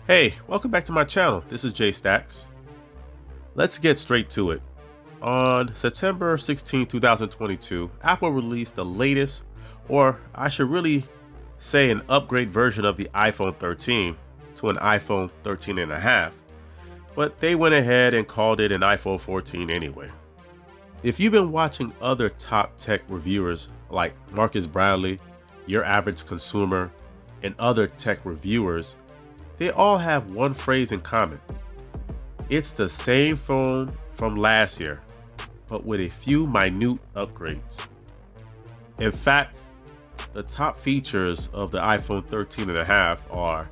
Hey, welcome back to my channel. This is Jay Stacks. Let's get straight to it. On September 16, 2022, Apple released the latest, or I should really say an upgrade version of the iPhone 13 to an iPhone 13 and a half, but they went ahead and called it an iPhone 14 anyway. If you've been watching other top tech reviewers like Marcus Bradley, Your Average Consumer, and other tech reviewers, they all have one phrase in common. It's the same phone from last year, but with a few minute upgrades. In fact, the top features of the iPhone 13 and a half are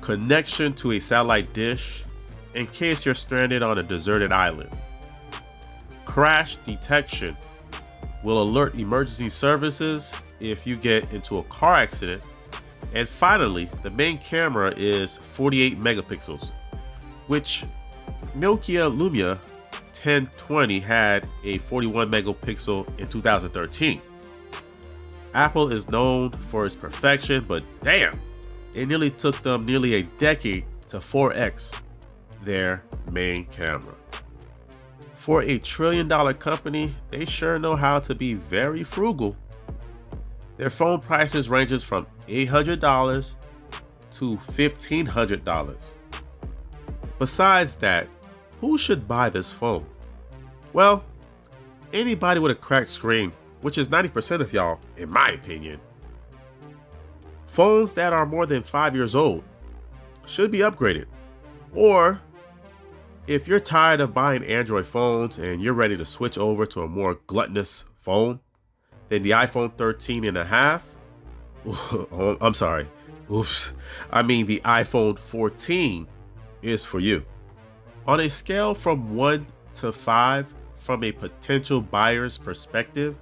connection to a satellite dish in case you're stranded on a deserted island. Crash detection will alert emergency services if you get into a car accident. And finally, the main camera is 48 megapixels, which Nokia Lumia 1020 had a 41 megapixel in 2013. Apple is known for its perfection, but damn, it nearly took them nearly a decade to 4x their main camera. For a $1 trillion company, they sure know how to be very frugal. Their phone prices ranges from $800 to $1,500. Besides that, who should buy this phone? Well, anybody with a cracked screen, which is 90% of y'all, in my opinion. Phones that are more than 5 years old should be upgraded. Or, if you're tired of buying Android phones and you're ready to switch over to a more gluttonous phone, then the iPhone 13 and a half, oh, I'm sorry, oops, I mean the iPhone 14 is for you. On a scale from 1 to 5 from a potential buyer's perspective,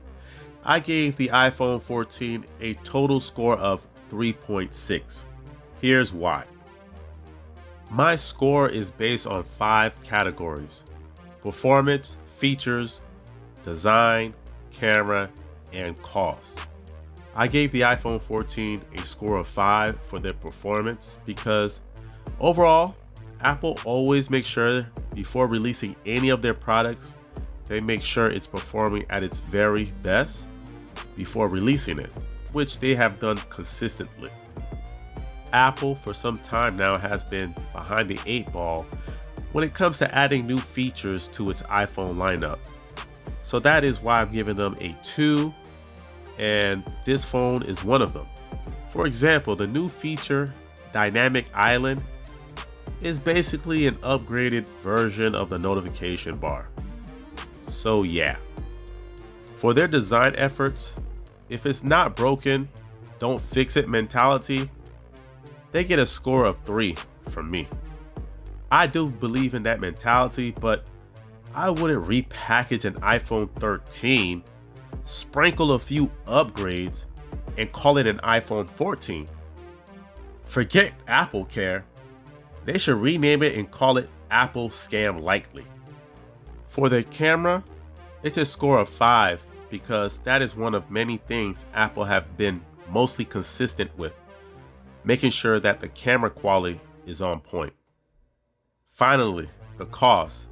I gave the iPhone 14 a total score of 3.6. Here's why. My score is based on 5 categories: performance, features, design, camera, and cost. I gave the iPhone 14 a score of 5 for their performance because overall, Apple always makes sure before releasing any of their products, they make sure it's performing at its very best before releasing it, which they have done consistently. Apple for some time now has been behind the 8 ball when it comes to adding new features to its iPhone lineup. So that is why I'm giving them a 2, and this phone is one of them. For example, the new feature, Dynamic Island, is basically an upgraded version of the notification bar. So yeah. For their design efforts, if it's not broken, don't fix it mentality, they get a score of 3 from me. I do believe in that mentality, but I wouldn't repackage an iPhone 13, sprinkle a few upgrades, and call it an iPhone 14. Forget Apple Care. They should rename it and call it Apple Scam Likely. For the camera, it's a score of 5 because that is one of many things Apple have been mostly consistent with, making sure that the camera quality is on point. Finally, the cost.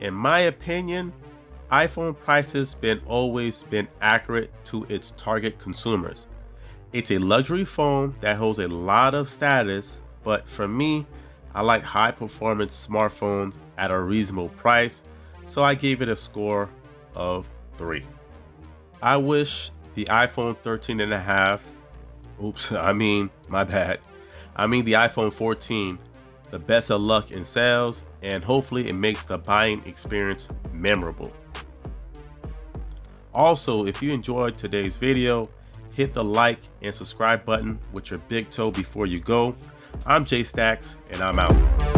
In my opinion, iPhone prices always been accurate to its target consumers. It's a luxury phone that holds a lot of status, but for me, I like high performance smartphones at a reasonable price, so I gave it a score of 3. I wish the iPhone 13 and a half, my bad. I mean the iPhone 14, the best of luck in sales, and hopefully it makes the buying experience memorable. Also, if you enjoyed today's video, hit the like and subscribe button with your big toe before you go. I'm Jay Stacks, and I'm out.